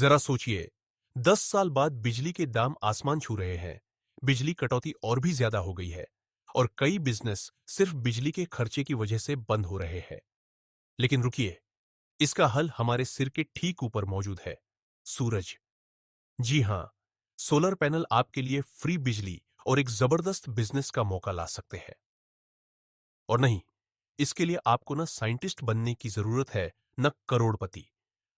जरा सोचिए, 10 साल बाद बिजली के दाम आसमान छू रहे हैं। बिजली कटौती और भी ज्यादा हो गई है और कई बिजनेस सिर्फ बिजली के खर्चे की वजह से बंद हो रहे हैं। लेकिन रुकिए, इसका हल हमारे सिर के ठीक ऊपर मौजूद है। सूरज। जी हां, सोलर पैनल आपके लिए फ्री बिजली और एक जबरदस्त बिजनेस का मौका ला सकते हैं। और नहीं, इसके लिए आपको न साइंटिस्ट बनने की जरूरत है, न करोड़पति।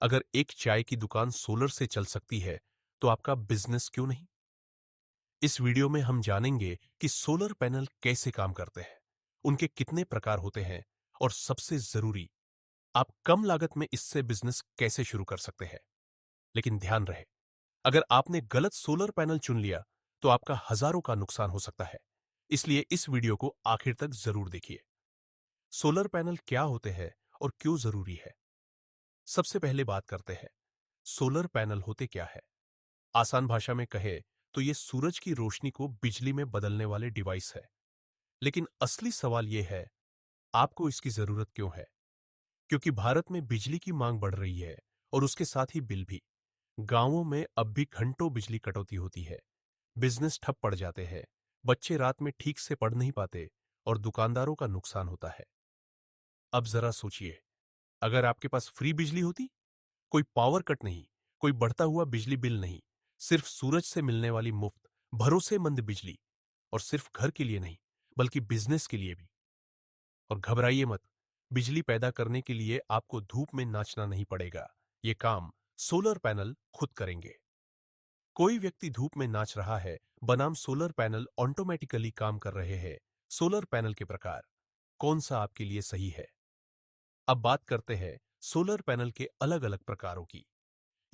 अगर एक चाय की दुकान सोलर से चल सकती है, तो आपका बिजनेस क्यों नहीं? इस वीडियो में हम जानेंगे कि सोलर पैनल कैसे काम करते हैं, उनके कितने प्रकार होते हैं और सबसे जरूरी, आप कम लागत में इससे बिजनेस कैसे शुरू कर सकते हैं। लेकिन ध्यान रहे, अगर आपने गलत सोलर पैनल चुन लिया, तो आपका हजारों का नुकसान हो सकता है। इसलिए इस वीडियो को आखिर तक जरूर देखिए। सोलर पैनल क्या होते हैं और क्यों जरूरी है? सबसे पहले बात करते हैं, सोलर पैनल होते क्या है। आसान भाषा में कहे तो ये सूरज की रोशनी को बिजली में बदलने वाले डिवाइस है। लेकिन असली सवाल यह है, आपको इसकी जरूरत क्यों है? क्योंकि भारत में बिजली की मांग बढ़ रही है और उसके साथ ही बिल भी। गांवों में अब भी घंटों बिजली कटौती होती है, बिजनेस ठप पड़ जाते हैं, बच्चे रात में ठीक से पढ़ नहीं पाते और दुकानदारों का नुकसान होता है। अब जरा सोचिए, अगर आपके पास फ्री बिजली होती, कोई पावर कट नहीं, कोई बढ़ता हुआ बिजली बिल नहीं, सिर्फ सूरज से मिलने वाली मुफ्त भरोसेमंद बिजली, और सिर्फ घर के लिए नहीं, बल्कि बिजनेस के लिए भी। और घबराइए मत, बिजली पैदा करने के लिए आपको धूप में नाचना नहीं पड़ेगा। ये काम सोलर पैनल खुद करेंगे। कोई व्यक्ति धूप में नाच रहा है बनाम सोलर पैनल ऑटोमेटिकली काम कर रहे हैं। सोलर पैनल के प्रकार, कौन सा आपके लिए सही है? अब बात करते हैं सोलर पैनल के अलग अलग प्रकारों की।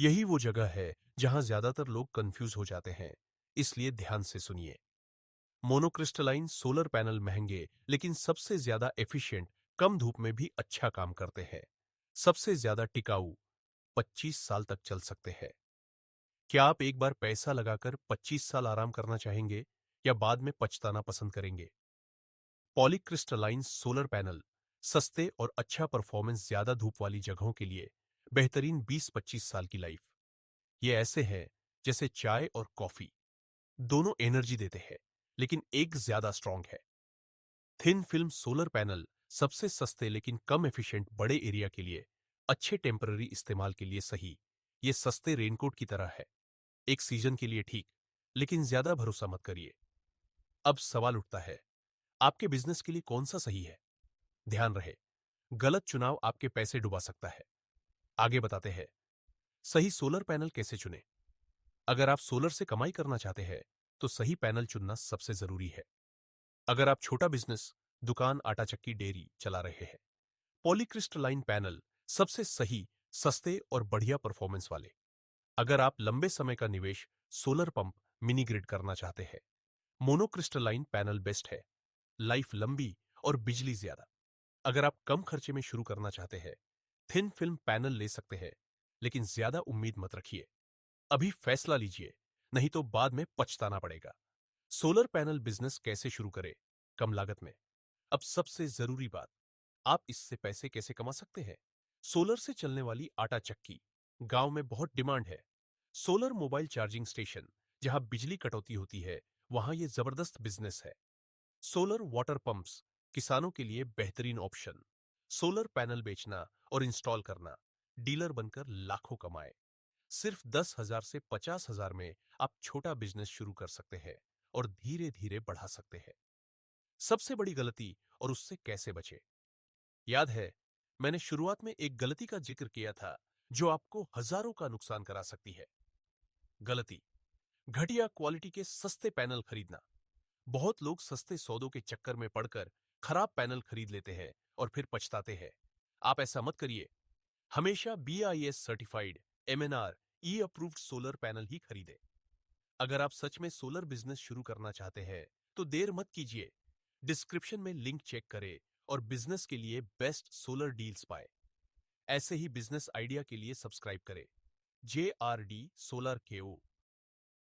यही वो जगह है जहां ज्यादातर लोग कंफ्यूज हो जाते हैं, इसलिए ध्यान से सुनिए। मोनोक्रिस्टलाइन सोलर पैनल महंगे लेकिन सबसे ज्यादा एफिशिएंट, कम धूप में भी अच्छा काम करते हैं। सबसे ज्यादा टिकाऊ, 25 साल तक चल सकते हैं। क्या आप एक बार पैसा लगाकर 25 साल आराम करना चाहेंगे या बाद में पछताना पसंद करेंगे? पॉलीक्रिस्टलाइन सोलर पैनल सस्ते और अच्छा परफॉर्मेंस, ज्यादा धूप वाली जगहों के लिए बेहतरीन 20-25 साल की लाइफ। ये ऐसे हैं जैसे चाय और कॉफी, दोनों एनर्जी देते हैं लेकिन एक ज्यादा स्ट्रांग है। थिन फिल्म सोलर पैनल सबसे सस्ते लेकिन कम एफिशिएंट, बड़े एरिया के लिए, अच्छे टेम्पररी इस्तेमाल के लिए सही। ये सस्ते रेनकोट की तरह है, एक सीजन के लिए ठीक, लेकिन ज्यादा भरोसा मत करिए। अब सवाल उठता है, आपके बिजनेस के लिए कौन सा सही है? ध्यान रहे, गलत चुनाव आपके पैसे डुबा सकता है। आगे बताते हैं, सही सोलर पैनल कैसे चुनें। अगर आप सोलर से कमाई करना चाहते हैं, तो सही पैनल चुनना सबसे जरूरी है। अगर आप छोटा बिजनेस, दुकान, आटा चक्की, डेयरी चला रहे हैं, पॉलीक्रिस्टलाइन पैनल सबसे सही, सस्ते और बढ़िया परफॉर्मेंस वाले। अगर आप लंबे समय का निवेश, सोलर पंप, मिनी ग्रिड करना चाहते हैं, मोनोक्रिस्टलाइन पैनल बेस्ट है, लाइफ लंबी और बिजली ज्यादा। अगर आप कम खर्चे में शुरू करना चाहते हैं, थिन फिल्म पैनल ले सकते हैं, लेकिन ज्यादा उम्मीद मत रखिए। अभी फैसला लीजिए, नहीं तो बाद में पछताना पड़ेगा। सोलर पैनल बिजनेस कैसे शुरू करें कम लागत में? अब सबसे जरूरी बात, आप इससे पैसे कैसे कमा सकते हैं? सोलर से चलने वाली आटा चक्की, गांव में बहुत डिमांड है। सोलर मोबाइल चार्जिंग स्टेशन, जहां बिजली कटौती होती है, वहां यह जबरदस्त बिजनेस है। सोलर वाटर पंप्स, किसानों के लिए बेहतरीन ऑप्शन। सोलर पैनल बेचना और इंस्टॉल करना, डीलर बनकर लाखों कमाए। सिर्फ 10,000 से 50,000 में आप छोटा बिजनेस शुरू कर सकते हैं और धीरे धीरे बढ़ा सकते हैं। सबसे बड़ी गलती और उससे कैसे बचे? याद है, मैंने शुरुआत में एक गलती का जिक्र किया था जो आपको हजारों का नुकसान करा सकती है। गलती, घटिया क्वालिटी के सस्ते पैनल खरीदना। बहुत लोग सस्ते सौदों के चक्कर में पड़कर खराब पैनल खरीद लेते हैं और फिर पछताते हैं। आप ऐसा मत करिए। हमेशा BIS सर्टिफाइड, MNR, ई अप्रूव्ड सोलर पैनल ही खरीदें। अगर आप सच में सोलर बिजनेस शुरू करना चाहते हैं, तो देर मत कीजिए। डिस्क्रिप्शन में लिंक चेक करें और बिजनेस के लिए बेस्ट सोलर डील्स पाएं। ऐसे ही बिजनेस आइडिया के लिए सब्सक्राइब करें। JRD solar KO।